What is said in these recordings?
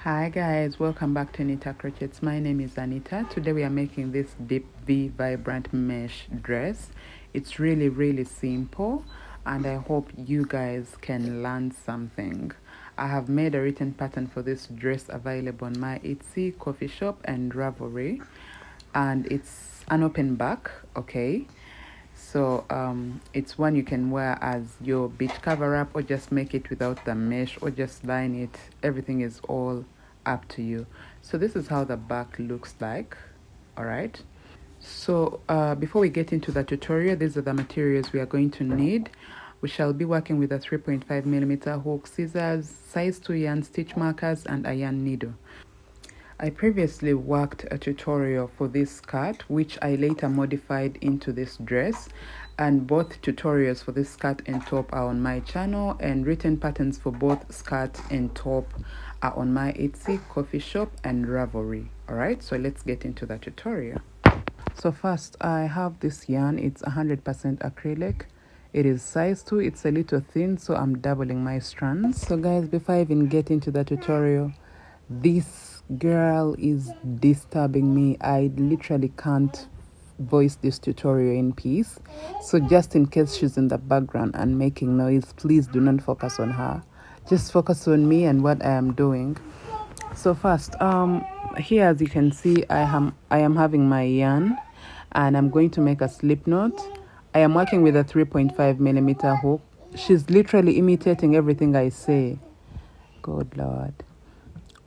Hi guys, welcome back to Anita Crochets. My name is Anita. Today we are making this deep V vibrant mesh dress. It's really simple and I hope you guys can learn something. I have made a written pattern for this dress available on my Etsy, Coffee Shop and Ravelry, and it's an open back, okay? So it's one you can wear as your beach cover up, or just make it without the mesh, or just line it. Everything is all up to you. So this is how the back looks like. All right. So before we get into the tutorial, these are the materials we are going to need. We shall be working with a 3.5mm hook, scissors, size 2 yarn, stitch markers, and a yarn needle. I previously worked a tutorial for this skirt, which I later modified into this dress, and both tutorials for this skirt and top are on my channel, and written patterns for both skirt and top are on my Etsy, Coffee Shop and Ravelry. Alright, so let's get into the tutorial. So first I have this yarn. It's 100% acrylic. It is size 2. It's a little thin, so I'm doubling my strands. So guys, before I even get into the tutorial, this girl is disturbing me. I literally can't voice this tutorial in peace. So just in case she's in the background and making noise, please do not focus on her. Just focus on me and what I am doing. So first, here as you can see, I am having my yarn and I'm going to make a slip knot. I am working with a 3.5mm hook. She's literally imitating everything I say. Good Lord.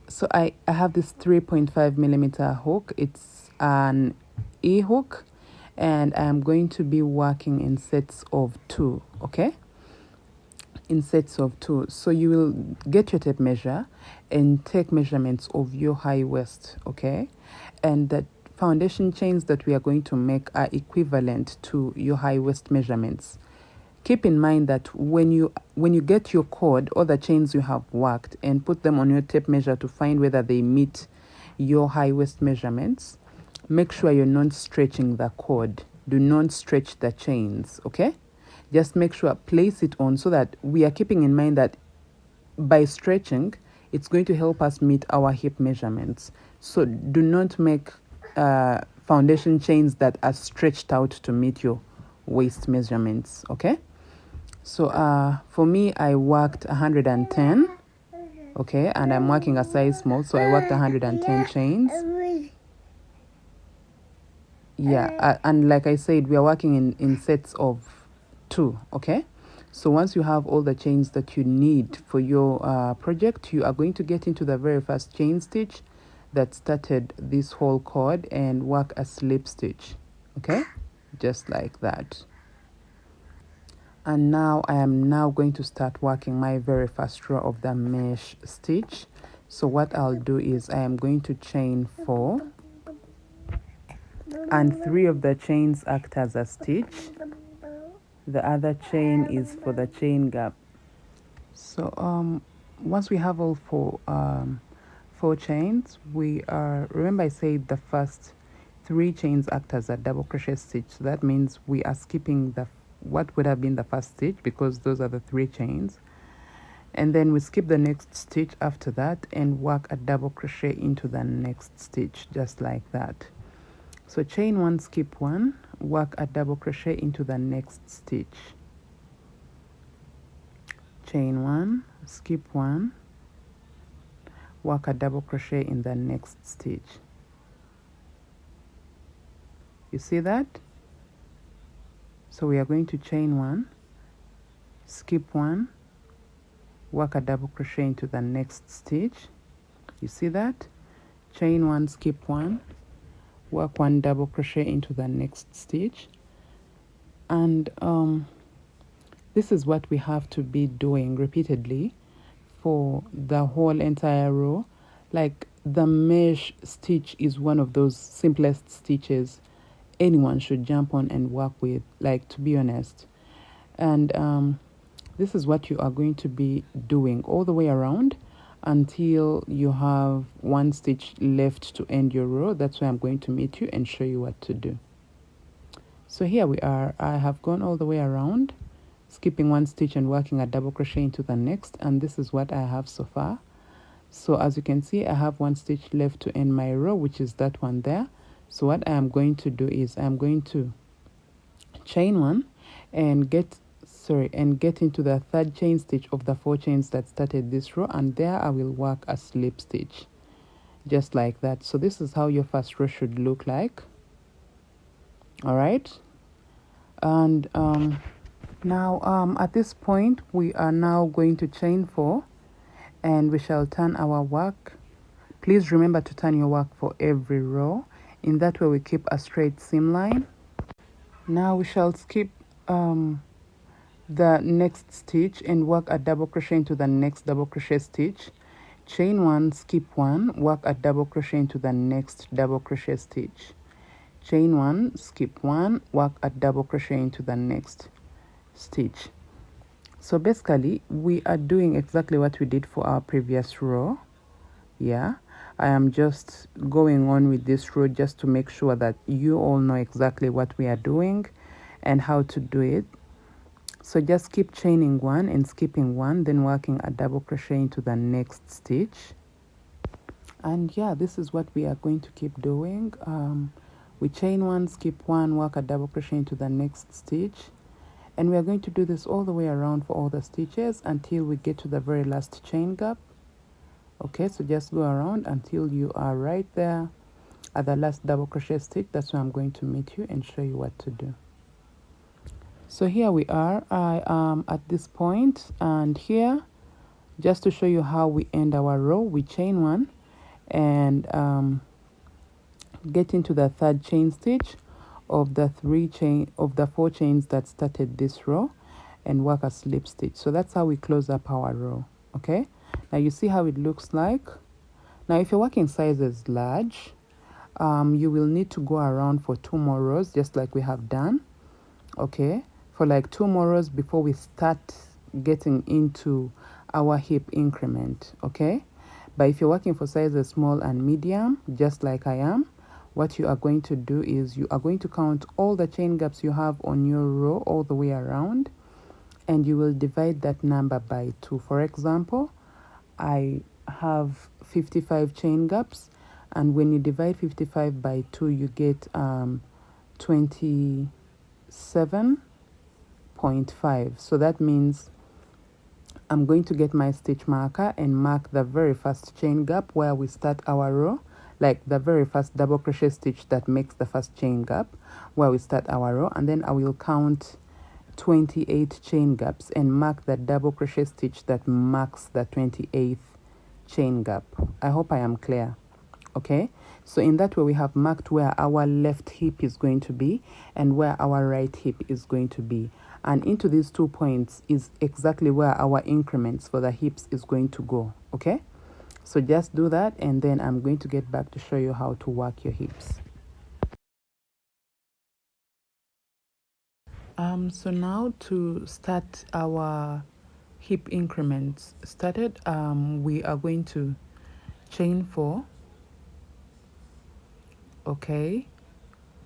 So I have this 3.5mm hook. It's an E hook, and I'm going to be working in sets of 2, okay? In sets of 2. So you will get your tape measure and take measurements of your high waist, okay? And the foundation chains that we are going to make are equivalent to your high waist measurements. Keep in mind that when you get your cord or the chains you have worked and put them on your tape measure to find whether they meet your high waist measurements, make sure you're not stretching the cord. Do not stretch the chains, okay? Just make sure, place it on, so that we are keeping in mind that by stretching, it's going to help us meet our hip measurements. So do not make foundation chains that are stretched out to meet your waist measurements, okay? So for me, I worked 110, okay, and I'm working a size small, so I worked 110 chains. Yeah, and like I said, we are working in sets of 2, okay? So once you have all the chains that you need for your project, you are going to get into the very first chain stitch that started this whole cord and work a slip stitch, okay? Just like that. And now I am now going to start working my very first row of the mesh stitch. So what I'll do is I am going to chain 4, and 3 of the chains act as a stitch. The other chain is for the chain gap. So once we have all 4 chains, we are, remember I said the first 3 chains act as a double crochet stitch. So that means we are skipping the what would have been the first stitch, because those are the 3 chains, and then we skip the next stitch after that and work a double crochet into the next stitch, just like that. So chain 1, skip 1, work a double crochet into the next stitch. Chain 1, skip 1, work a double crochet in the next stitch. You see that? So we are going to chain 1, skip 1, work a double crochet into the next stitch. You see that? Chain 1, skip 1, work 1 double crochet into the next stitch. And this is what we have to be doing repeatedly for the whole entire row. Like, the mesh stitch is one of those simplest stitches anyone should jump on and work with, like, to be honest. And this is what you are going to be doing all the way around until you have 1 stitch left to end your row. That's where I'm going to meet you and show you what to do. So here we are. I have gone all the way around, skipping 1 stitch and working a double crochet into the next, and this is what I have so far. So as you can see, I have one stitch left to end my row, which is that one there. So what I am going to do is I'm going to chain one and get into the third chain stitch of the 4 chains that started this row, and there I will work a slip stitch just like that. So this is how your first row should look like. All right, and now at this point we are now going to chain 4, and we shall turn our work. Please remember to turn your work for every row. In that way we keep a straight seam line. Now we shall skip the next stitch and work a double crochet into the next double crochet stitch, chain 1, skip 1, work a double crochet into the next double crochet stitch, chain 1, skip 1, work a double crochet into the next stitch. So basically we are doing exactly what we did for our previous row. Yeah, I am just going on with this row just to make sure that you all know exactly what we are doing and how to do it. So just keep chaining 1 and skipping 1, then working a double crochet into the next stitch. And yeah, this is what we are going to keep doing. We chain 1, skip 1, work a double crochet into the next stitch, and we are going to do this all the way around for all the stitches until we get to the very last chain gap. Okay, so just go around until you are right there at the last double crochet stitch. That's where I'm going to meet you and show you what to do. So here we are. I am at this point, and here, just to show you how we end our row, we chain 1 and get into the third chain stitch of the 4 chains that started this row and work a slip stitch. So that's how we close up our row. Okay, now you see how it looks like. Now if you're working sizes large, you will need to go around for 2 more rows, just like we have done. Okay, for like 2 more rows before we start getting into our hip increment. Okay, but if you're working for sizes small and medium, just like I am, what you are going to do is you are going to count all the chain gaps you have on your row all the way around, and you will divide that number by 2. For example, I have 55 chain gaps, and when you divide 55 by 2, you get 27.5. So that means I'm going to get my stitch marker and mark the very first chain gap where we start our row, like the very first double crochet stitch that makes the first chain gap where we start our row, and then I will count 28 chain gaps and mark the double crochet stitch that marks the 28th chain gap. I hope I am clear. Okay, so in that way we have marked where our left hip is going to be and where our right hip is going to be, and into these 2 points is exactly where our increments for the hips is going to go. Okay, so just do that, and then I'm going to get back to show you how to work your hips. So now to start our hip increments started, we are going to chain 4. Okay,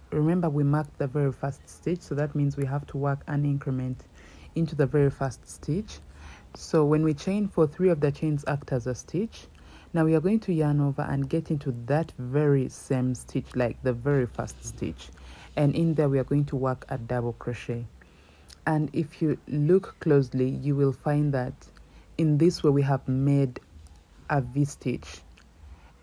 remember we marked the very first stitch, so that means we have to work an increment into the very first stitch. So when we chain 4, 3 of the chains act as a stitch. Now we are going to yarn over and get into that very same stitch, like the very first stitch, and in there we are going to work a double crochet. And if you look closely, you will find that in this way we have made a V stitch.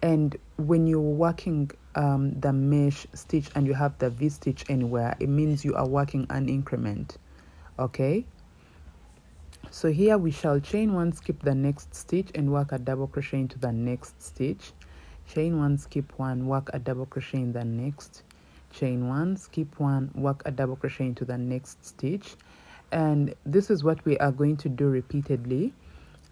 And when you're working the mesh stitch and you have the V stitch anywhere, it means you are working an increment. Okay, so here we shall chain 1, skip the next stitch and work a double crochet into the next stitch, chain 1, skip 1, work a double crochet in the next, chain 1, skip 1, work a double crochet into the next stitch. And this is what we are going to do repeatedly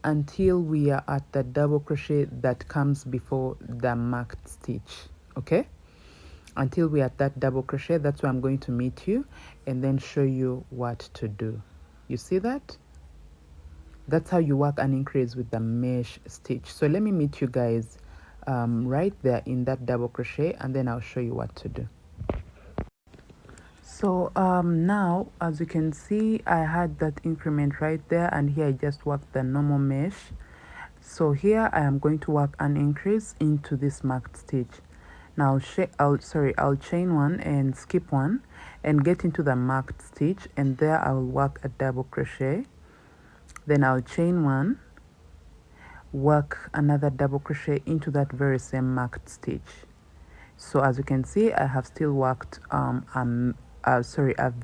until we are at the double crochet that comes before the marked stitch. Okay, until we are at that double crochet, that's where I'm going to meet you and then show you what to do. You see that? That's how you work an increase with the mesh stitch. So let me meet you guys right there in that double crochet, and then I'll show you what to do. So now, as you can see, I had that increment right there, and here I just worked the normal mesh. So here I am going to work an increase into this marked stitch. Now I'll chain one and skip one and get into the marked stitch, and there I will work a double crochet. Then I'll chain one, work another double crochet into that very same marked stitch. So as you can see, I have still worked a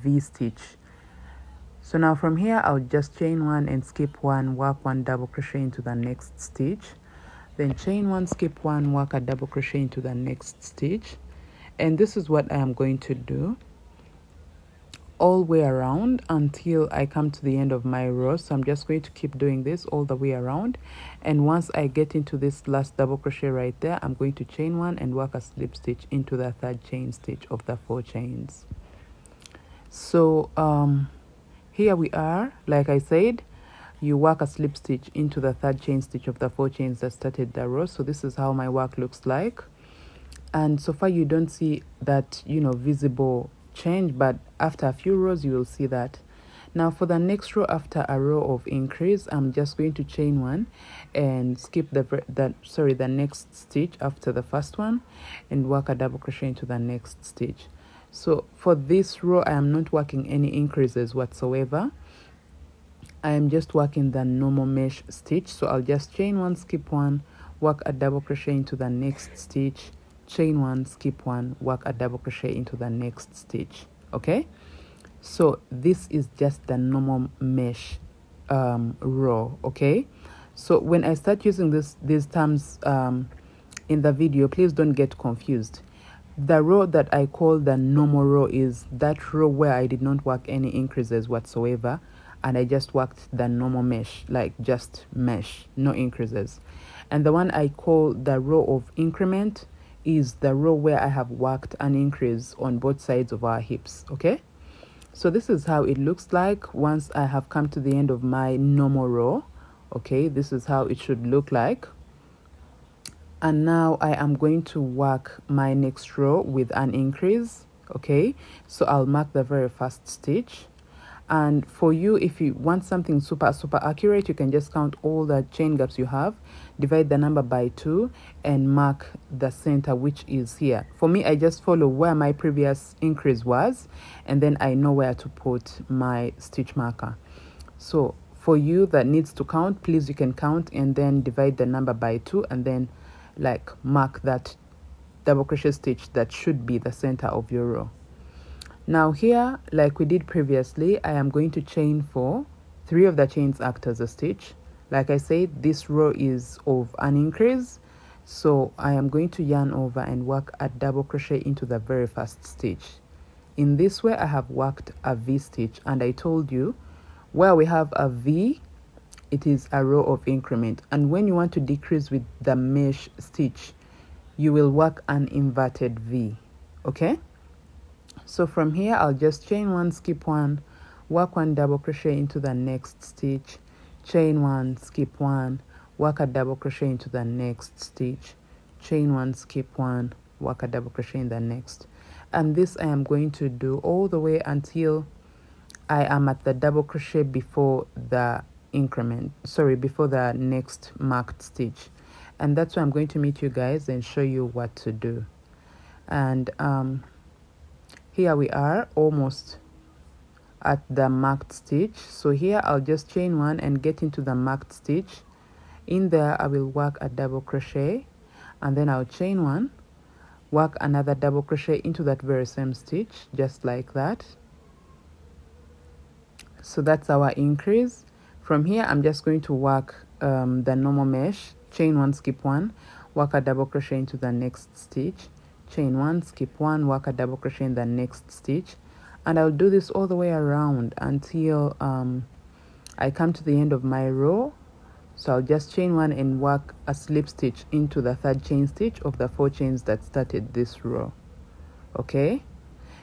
V stitch. So now from here I'll just chain one and skip one, work one double crochet into the next stitch, then chain one, skip one, work a double crochet into the next stitch. And this is what I am going to do all the way around until I come to the end of my row. So I'm just going to keep doing this all the way around, and once I get into this last double crochet right there, I'm going to chain one and work a slip stitch into the third chain stitch of the 4 chains. So here we are. Like I said, you work a slip stitch into the third chain stitch of the 4 chains that started the row. So this is how my work looks like, and so far you don't see that, you know, visible change, but after a few rows you will see that. Now for the next row, after a row of increase, I'm just going to chain one and skip the next stitch after the first one and work a double crochet into the next stitch. So for this row I am not working any increases whatsoever. I am just working the normal mesh stitch. So I'll just chain one, skip one, work a double crochet into the next stitch, chain one, skip one, work a double crochet into the next stitch. Okay, so this is just the normal mesh row. Okay, so when I start using these terms in the video, please don't get confused. The row that I call the normal row is that row where I did not work any increases whatsoever, and I just worked the normal mesh, like just mesh, no increases. And the one I call the row of increment is the row where I have worked an increase on both sides of our hips. Okay, so this is how it looks like once I have come to the end of my normal row. Okay, this is how it should look like. And now I am going to work my next row with an increase. Okay, so I'll mark the very first stitch. And for you, if you want something super accurate, you can just count all the chain gaps you have, divide the number by 2, and mark the center, which is here. For me, I just follow where my previous increase was, and then I know where to put my stitch marker. So for you that needs to count, please, you can count and then divide the number by 2, and then like mark that double crochet stitch that should be the center of your row. Now here, like we did previously, I am going to chain 4. 3 of the chains act as a stitch. Like I said, this row is of an increase, so I am going to yarn over and work a double crochet into the very first stitch. In this way I have worked a V stitch, and I told you where we have a V, it is a row of increment, and when you want to decrease with the mesh stitch, you will work an inverted V. Okay, so from here I'll just chain one, skip one, work one double crochet into the next stitch, chain one, skip one, work a double crochet into the next stitch, chain one, skip one, work a double crochet in the next. And this I am going to do all the way until I am at the double crochet before the increment, before the next marked stitch. And that's why I'm going to meet you guys and show you what to do. And here we are, almost at the marked stitch. So here I'll just chain one and get into the marked stitch. In there I will work a double crochet, and then I'll chain one, work another double crochet into that very same stitch, just like that. So that's our increase. From here I'm just going to work the normal mesh, chain one, skip one, work a double crochet into the next stitch, chain one, skip one, work a double crochet in the next stitch, and I'll do this all the way around until I come to the end of my row. So I'll just chain one and work a slip stitch into the third chain stitch of the 4 chains that started this row. Okay,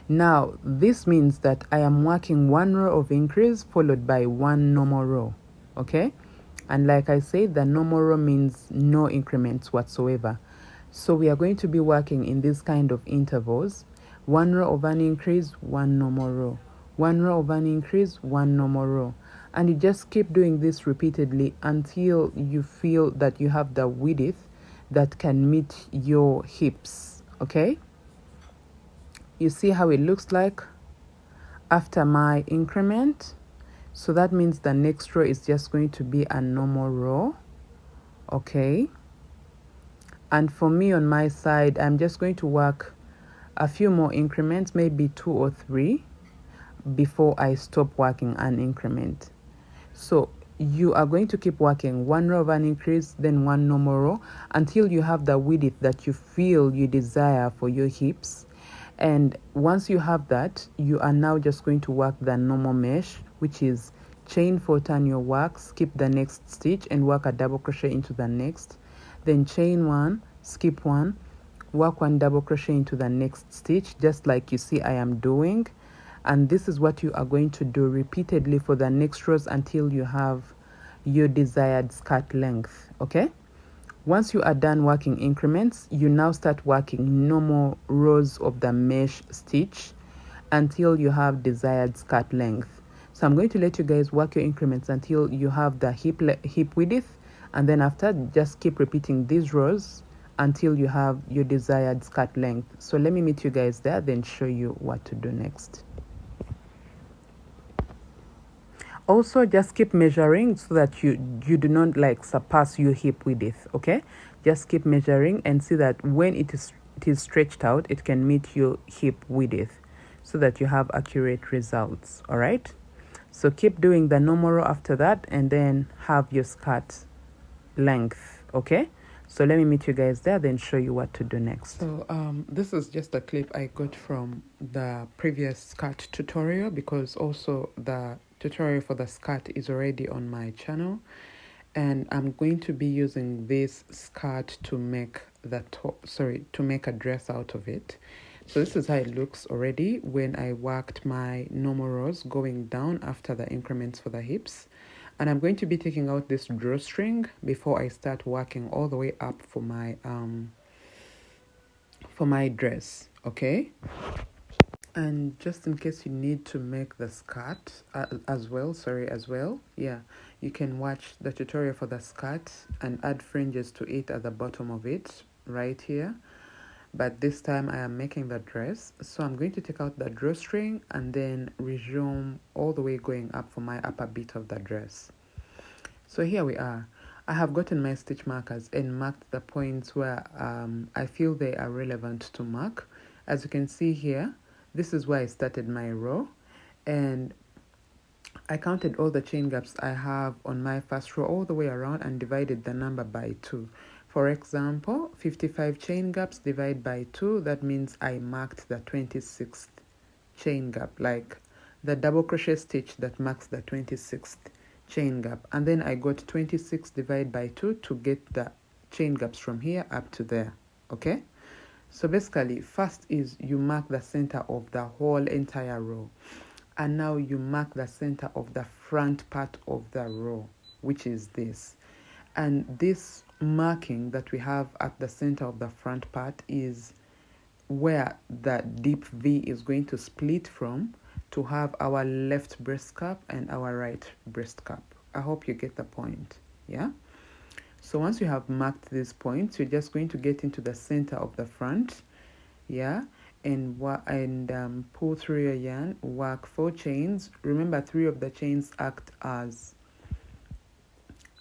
now this means that I am working one row of increase followed by one normal row. Okay, and like I said, the normal row means no increments whatsoever. So we are going to be working in this kind of intervals: one row of an increase, one normal row, one row of an increase, one normal row. and you just keep doing this repeatedly until you feel that you have the width that can meet your hips. Okay, you see how it looks like after my increment. So that means the next row is just going to be a normal row. Okay, and for me on my side, I'm just going to work a few more increments, maybe 2 or 3, before I stop working an increment. So you are going to keep working 1 row of an increase, then 1 normal row, until you have the width that you feel you desire for your hips. And once you have that, you are now just going to work the normal mesh, which is chain 4, turn your work, skip the next stitch and work a double crochet into the next, then chain 1, skip 1, work 1 double crochet into the next stitch, just like you see I am doing. And this is what you are going to do repeatedly for the next rows until you have your desired skirt length. Okay, once you are done working increments, you now start working normal rows of the mesh stitch until you have desired skirt length. So I'm going to let you guys work your increments until you have the hip width, and then after, just keep repeating these rows until you have your desired skirt length. So let me meet you guys there, then show you what to do next. Also, just keep measuring so that you do not like surpass your hip width. Okay, just keep measuring and see that when it is stretched out, it can meet your hip width so that you have accurate results. All right, so keep doing the normal row after that and then have your skirt length. Okay, so let me meet you guys there, then show you what to do next. So this is just a clip I got from the previous skirt tutorial, because also the tutorial for the skirt is already on my channel, and I'm going to be using this skirt to make the to make a dress out of it. So this is how it looks already when I worked my normal rows going down after the increments for the hips. And I'm going to be taking out this drawstring before I start working all the way up for my dress. Okay, and just in case you need to make the skirt as well, yeah, you can watch the tutorial for the skirt and add fringes to it at the bottom of it right here. But this time I am making the dress, so I'm going to take out the drawstring and then resume all the way going up for my upper bit of the dress. So here we are. I have gotten my stitch markers and marked the points where I feel they are relevant to mark. As you can see here, this is where I started my row, and I counted all the chain gaps I have on my first row all the way around and divided the number by 2. For example, 55 chain gaps divided by 2, that means I marked the 26th chain gap, like the double crochet stitch that marks the 26th chain gap. And then I got 26 divided by 2 to get the chain gaps from here up to there. Okay, so basically first is you mark the center of the whole entire row, and now you mark the center of the front part of the row, which is this. And this marking that we have at the center of the front part is where the deep V is going to split from to have our left breast cup and our right breast cup. I hope you get the point. Yeah, so once you have marked these points, you're just going to get into the center of the front, yeah, and pull through your yarn, work 4 chains. Remember, 3 of the chains act as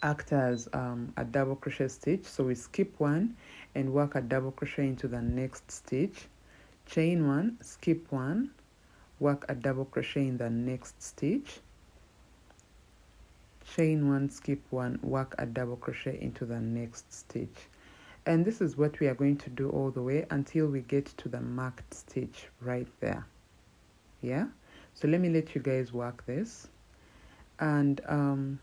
a double crochet stitch, so we skip 1 and work a double crochet into the next stitch, chain 1, skip 1, work a double crochet in the next stitch, chain 1, skip 1, work a double crochet into the next stitch. And this is what we are going to do all the way until we get to the marked stitch right there. Yeah, so let me let you guys work this. And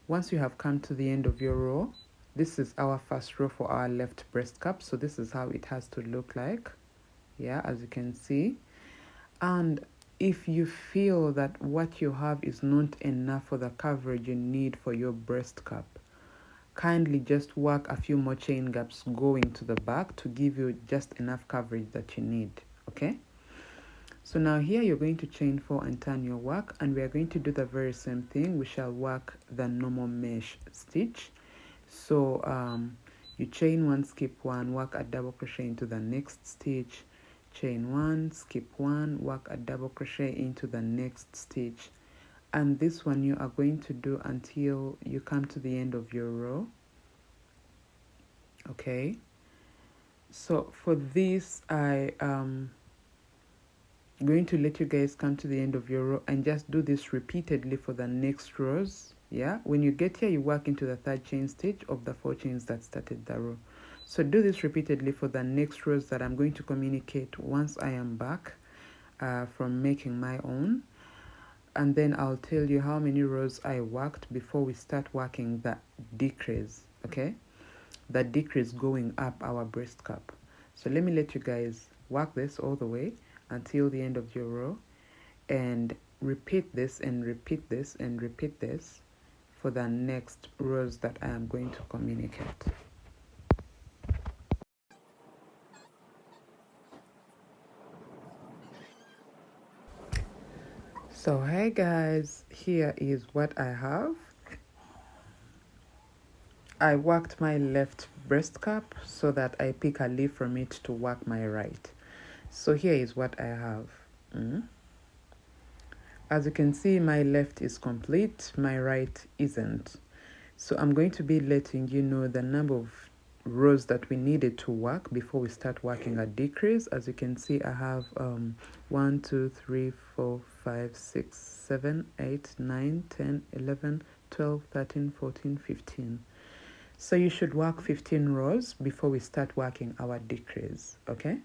once you have come to the end of your row, this is our first row for our left breast cup, so this is how it has to look like. Yeah, as you can see. And if you feel that what you have is not enough for the coverage you need for your breast cup, kindly just work a few more chain gaps going to the back to give you just enough coverage that you need. Okay, So now here you're going to chain 4 and turn your work, and we are going to do the very same thing. We shall work the normal mesh stitch. So you chain 1, skip 1, work a double crochet into the next stitch, chain 1, skip 1, work a double crochet into the next stitch, and this one you are going to do until you come to the end of your row. Okay, so for this I going to let you guys come to the end of your row and just do this repeatedly for the next rows. Yeah, when you get here, you work into the 3rd chain stitch of the 4 chains that started the row. So do this repeatedly for the next rows that I'm going to communicate once I am back from making my own, and then I'll tell you how many rows I worked before we start working the decrease. Okay, the decrease going up our breast cup. So let me let you guys work this all the way until the end of your row, and repeat this and repeat this and repeat this for the next rows that I am going to communicate. So hey guys, here is what I have. I worked my left breast cup so that I pick a leaf from it to work my right. So here is what I have. As you can see, my left is complete, my right isn't. So I'm going to be letting you know the number of rows that we needed to work before we start working a decrease. As you can see, I have 1, 2, 3, 4, 5, 6, 7, 8, 9, 10, 11, 12, 13, 14, 15. So you should work 15 rows before we start working our decrease, okay?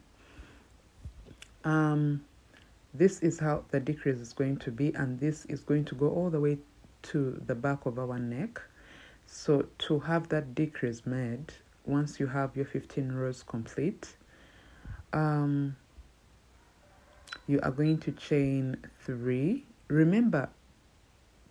This is how the decrease is going to be, and this is going to go all the way to the back of our neck. So to have that decrease made, once you have your 15 rows complete, you are going to chain 3. Remember,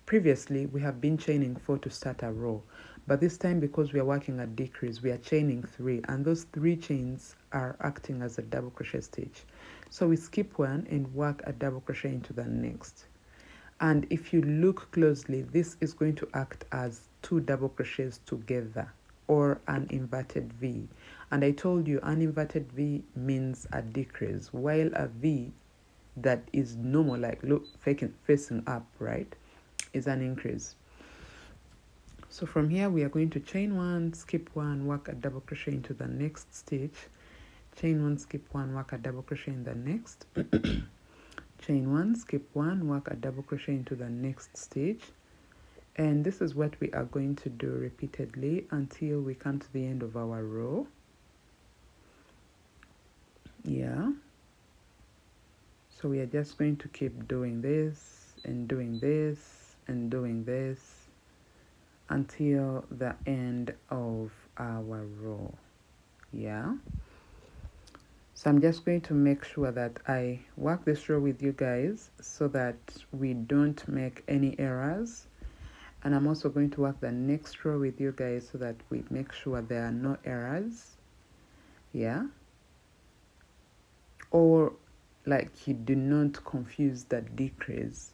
previously we have been chaining 4 to start a row, but this time, because we are working a decrease, we are chaining 3, and those 3 chains are acting as a double crochet stitch. So we skip 1 and work a double crochet into the next. And if you look closely, this is going to act as 2 double crochets together, or an inverted V. And I told you an inverted V means a decrease, while a V that is normal, like look facing up, right, is an increase. So from here we are going to chain 1, skip 1, work a double crochet into the next stitch, chain 1, skip 1, work a double crochet in the next, chain 1, skip 1, work a double crochet into the next stitch, and this is what we are going to do repeatedly until we come to the end of our row. Yeah, so we are just going to keep doing this and doing this and doing this until the end of our row. Yeah, so I'm just going to make sure that I work this row with you guys so that we don't make any errors, and I'm also going to work the next row with you guys so that we make sure there are no errors. Yeah, or like you do not confuse the decrease,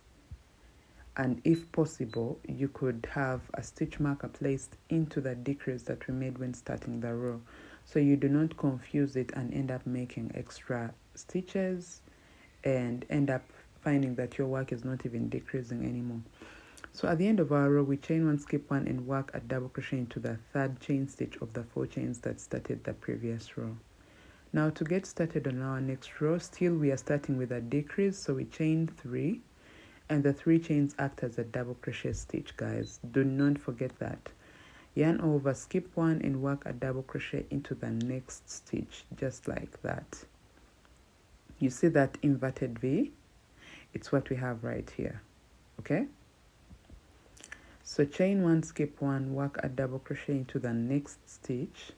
and if possible you could have a stitch marker placed into the decrease that we made when starting the row, so you do not confuse it and end up making extra stitches and end up finding that your work is not even decreasing anymore. So at the end of our row, we chain 1, skip 1, and work a double crochet into the 3rd chain stitch of the 4 chains that started the previous row. Now to get started on our next row, still we are starting with a decrease, so we chain 3, and the 3 chains act as a double crochet stitch, guys. Do not forget that. Yarn over, skip 1, and work a double crochet into the next stitch, just like that. You see that inverted V? It's what we have right here, okay? So chain 1, skip 1, work a double crochet into the next stitch,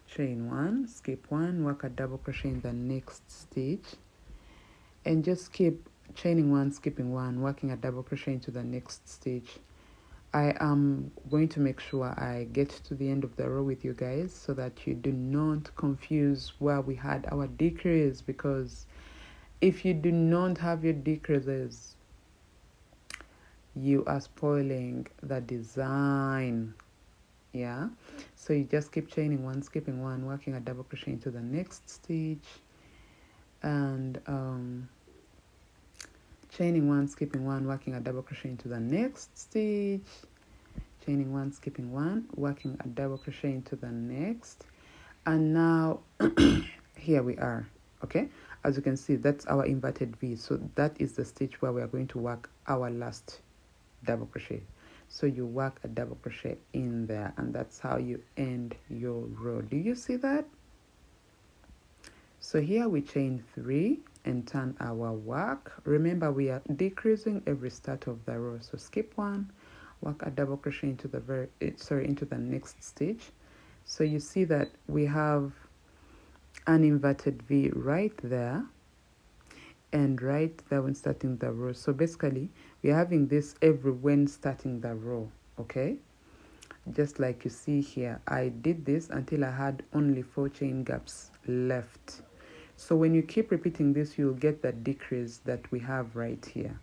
chain 1, skip 1, work a double crochet in the next stitch, and just keep chaining 1, skipping 1, working a double crochet into the next stitch. I am going to make sure I get to the end of the row with you guys so that you do not confuse where we had our decrease, because If you do not have your decreases, you are spoiling the design. Yeah, so you just keep chaining one, skipping one, working a double crochet into the next stitch, and chaining one, skipping one, working a double crochet into the next stitch, chaining one, skipping one, working a double crochet into the next. And now here we are. Okay, as you can see, that's our inverted V. So that is the stitch where we are going to work our last double crochet. So you work a double crochet in there, and that's how you end your row. Do you see that? So here we chain 3 and turn our work. Remember, we are decreasing every start of the row. So skip one, work a double crochet into the into the next stitch. So you see that we have an inverted V right there and right there when starting the row. So basically we're having this every when starting the row. Okay, just like you see here, I did this until I had only 4 chain gaps left. So when you keep repeating this, you'll get the decrease that we have right here.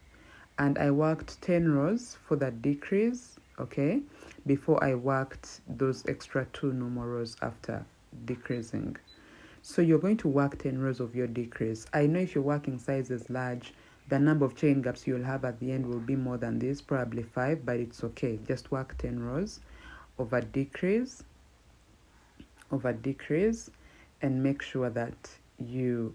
And I worked 10 rows for that decrease, okay, before I worked those extra 2 normal rows after decreasing. So you're going to work 10 rows of your decrease. I know if you're working sizes large, the number of chain gaps you'll have at the end will be more than this, probably 5, but it's okay. Just work 10 rows of a decrease, and make sure that you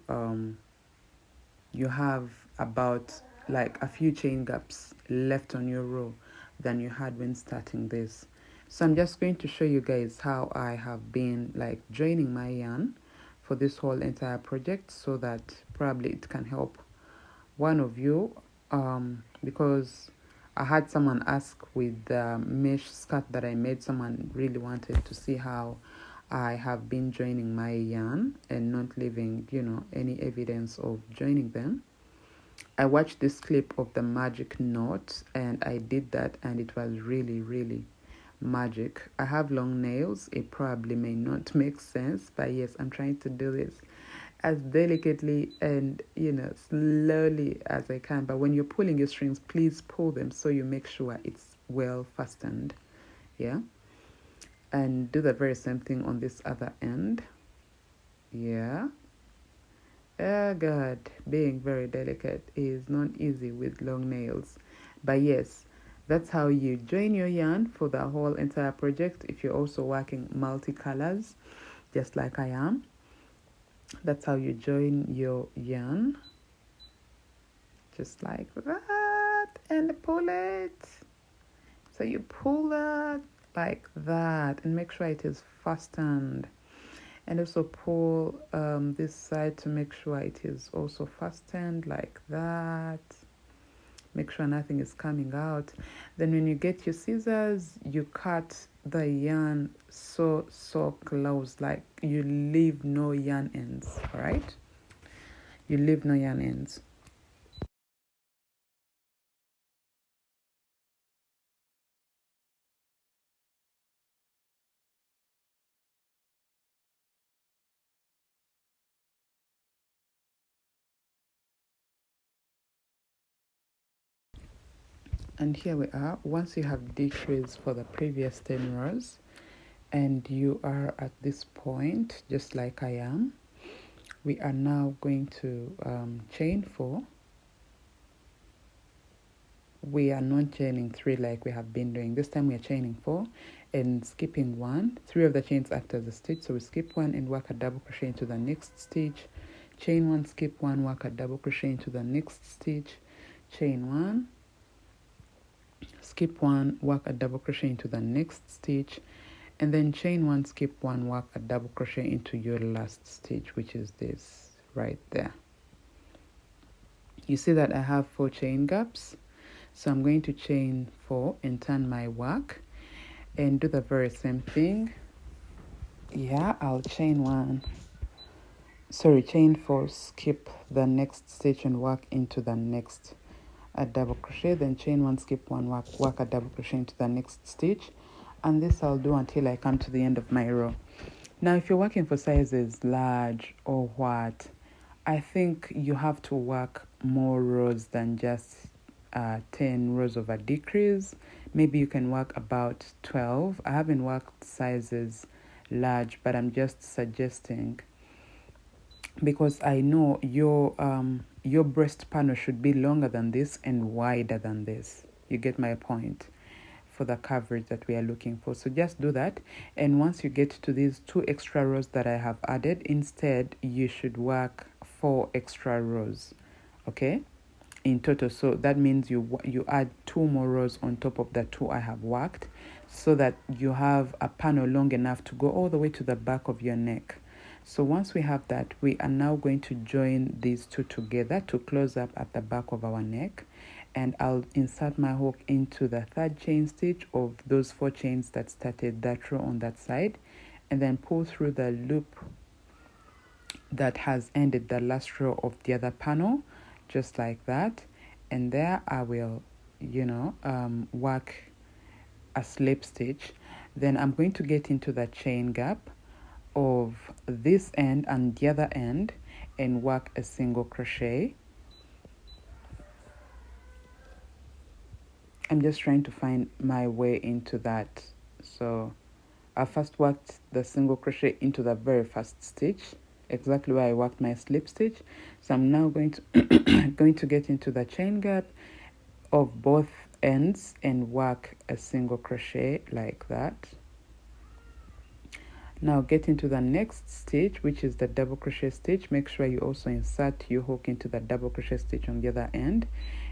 you have about like a few chain gaps left on your row than you had when starting this. So I'm just going to show you guys how I have been like joining my yarn for this whole entire project, so that probably it can help one of you, because I had someone ask with the mesh skirt that I made. Someone really wanted to see how I have been joining my yarn and not leaving, any evidence of joining them. I watched this clip of the magic knot and I did that, and it was really, really magic. I have long nails. It probably may not make sense, but yes, I'm trying to do this as delicately and slowly as I can. But when you're pulling your strings, please pull them so you make sure it's well fastened. Yeah, and do the very same thing on this other end. Yeah. Oh God, being very delicate is not easy with long nails. But yes, that's how you join your yarn for the whole entire project. If you're also working multicolors, just like I am, that's how you join your yarn. Just like that, and pull it. So you pull that like that and make sure it is fastened. And also pull this side to make sure it is also fastened like that. Make sure nothing is coming out. Then when you get your scissors, you cut the yarn so close, like you leave no yarn ends. All right, you leave no yarn ends. And here we are. Once you have decreased for the previous 10 rows and you are at this point, just like I am, we are now going to chain 4. We are not chaining 3 like we have been doing. This time we are chaining 4 and skipping 1, 3 of the chains after the stitch. So we skip 1 and work a double crochet into the next stitch, chain 1, skip 1, work a double crochet into the next stitch, chain 1, skip 1, work a double crochet into the next stitch, and then chain 1, skip 1, work a double crochet into your last stitch, which is this right there. You see that I have 4 chain gaps, so I'm going to chain 4 and turn my work and do the very same thing. Yeah, I'll chain 4, skip the next stitch and work into the next a double crochet, then chain 1, skip 1, work a double crochet into the next stitch, and this I'll do until I come to the end of my row. Now if you're working for sizes large or what, I think you have to work more rows than just 10 rows of a decrease. Maybe you can work about 12. I haven't worked sizes large, but I'm just suggesting because I know your breast panel should be longer than this and wider than this. You get my point for the coverage that we are looking for. So just do that. And once you get to these 2 extra rows that I have added, instead you should work 4 extra rows, okay, in total. So that means you add 2 more rows on top of the 2 I have worked, so that you have a panel long enough to go all the way to the back of your neck. So once we have that, we are now going to join these 2 together to close up at the back of our neck. And I'll insert my hook into the 3rd chain stitch of those 4 chains that started that row on that side, and then pull through the loop that has ended the last row of the other panel, just like that. And there I will, work a slip stitch. Then I'm going to get into the chain gap of this end and the other end and work a single crochet. I'm just trying to find my way into that. So I first worked the single crochet into the very first stitch, exactly where I worked my slip stitch. So I'm now going to going to get into the chain gap of both ends and work a single crochet like that. Now get into the next stitch, which is the double crochet stitch. Make sure you also insert your hook into the double crochet stitch on the other end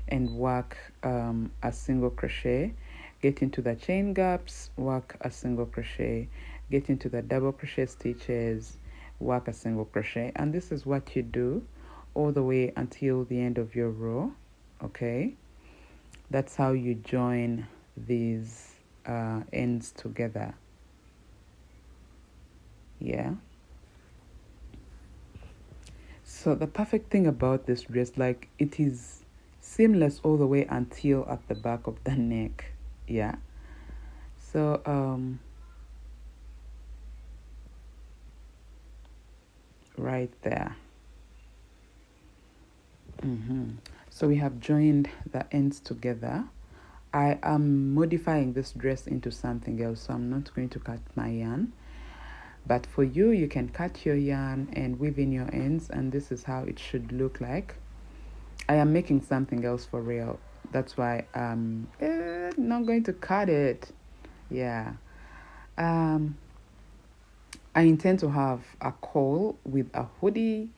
and work a single crochet. Get into the chain gaps, work a single crochet. Get into the double crochet stitches, work a single crochet. And this is what you do all the way until the end of your row, okay? That's how you join these ends together. Yeah. So the perfect thing about this dress, like, it is seamless all the way until at the back of the neck. Yeah. So right there. So we have joined the ends together. I am modifying this dress into something else, so I'm not going to cut my yarn. But for you, you can cut your yarn and weave in your ends, and this is how it should look like. I am making something else for real. That's why I'm not going to cut it. Yeah. I intend to have a call with a hoodie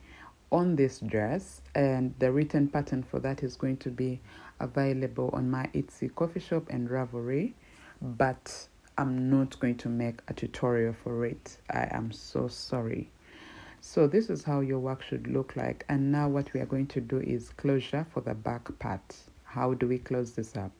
on this dress, and the written pattern for that is going to be available on my Etsy coffee shop and Ravelry, but I'm not going to make a tutorial for it. I am so sorry. So this is how your work should look like. And now what we are going to do is closure for the back part. How do we close this up?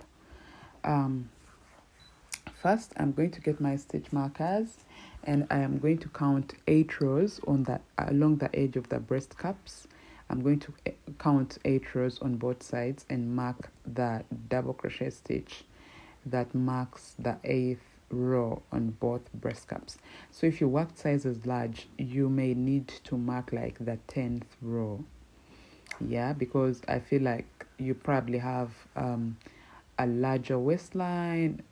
First, I'm going to get my stitch markers, and I am going to count 8 rows on the along the edge of the breast cups. I'm going to count 8 rows on both sides and mark the double crochet stitch that marks the 8th row on both breast cups. So if you work sizes large, you may need to mark like the 10th row. Yeah, because I feel like you probably have a larger waistline,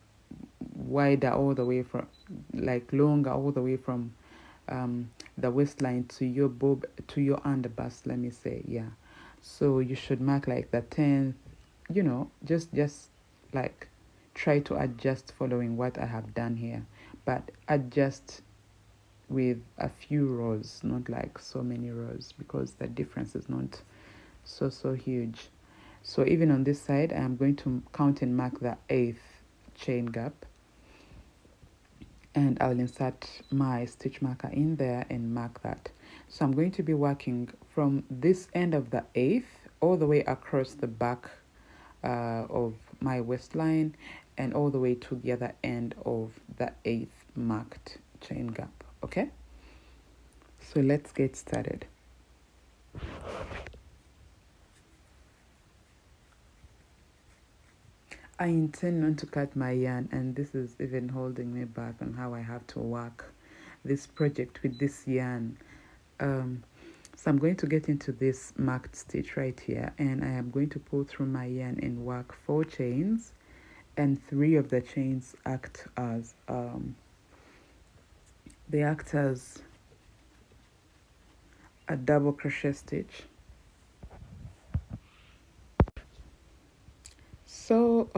wider all the way from, like, longer all the way from the waistline to your boob, to your underbust, let me say. Yeah, so you should mark like the 10th, just like try to adjust following what I have done here, but adjust with a few rows, not like so many rows, because the difference is not so huge. So even on this side, I am going to count and mark the 8th chain gap, and I'll insert my stitch marker in there and mark that. So I'm going to be working from this end of the 8th all the way across the back of my waistline and all the way to the other end of the 8th marked chain gap. Okay, so let's get started. I intend not to cut my yarn, and this is even holding me back on how I have to work this project with this yarn. So I'm going to get into this marked stitch right here, and I am going to pull through my yarn and work 4 chains, and 3 of the chains act as they act as a double crochet stitch. So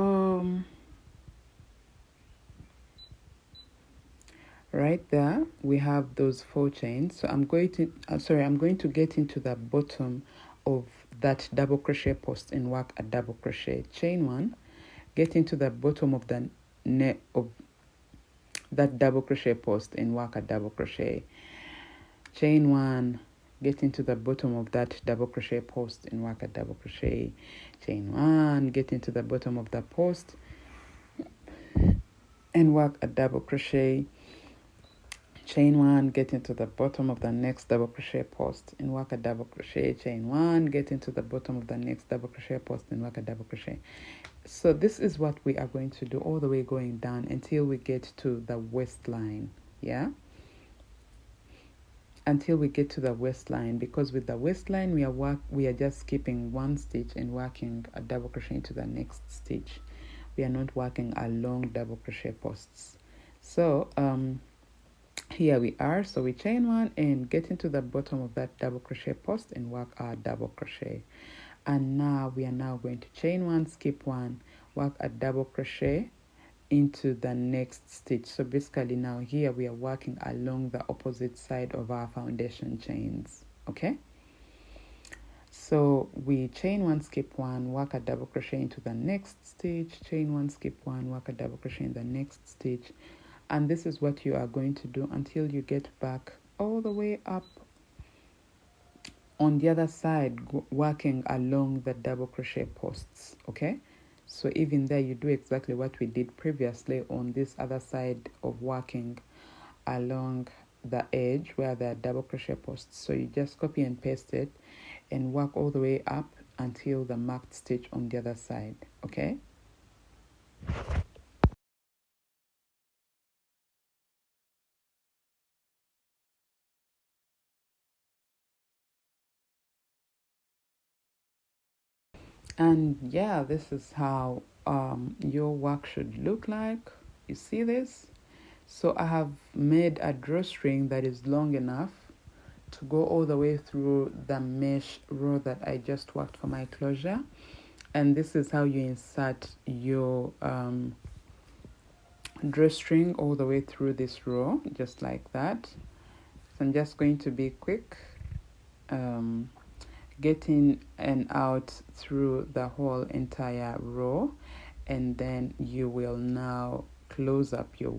right there we have those 4 chains. So I'm going to get into the bottom of that double crochet post and work a double crochet. Chain 1, get into the bottom of the net of that double crochet post and work a double crochet. Chain 1, get into the bottom of that double crochet post and work a double crochet. Chain 1, get into the bottom of the post and work a double crochet. Chain 1, get into the bottom of the next double crochet post and work a double crochet. Chain 1, get into the bottom of the next double crochet post and work a double crochet. So this is what we are going to do all the way going down until we get to the waistline. Yeah, until we get to the waistline, because with the waistline we are just skipping 1 stitch and working a double crochet into the next stitch. We are not working along double crochet posts. So here we are. So we chain 1 and get into the bottom of that double crochet post and work our double crochet. And now we are now going to chain 1, skip 1, work a double crochet into the next stitch. So basically now here we are working along the opposite side of our foundation chains. Okay, so we chain 1, skip 1, work a double crochet into the next stitch, chain 1, skip 1, work a double crochet in the next stitch. And this is what you are going to do until you get back all the way up on the other side, working along the double crochet posts. Okay, so even there you do exactly what we did previously on this other side of working along the edge where there are double crochet posts. So you just copy and paste it and work all the way up until the marked stitch on the other side. Okay, and yeah, this is how your work should look like. You see this? So I have made a drawstring that is long enough to go all the way through the mesh row that I just worked for my closure. And this is how you insert your drawstring all the way through this row, just like that. So I'm just going to be quick, getting and out through the whole entire row, and then you will now close up your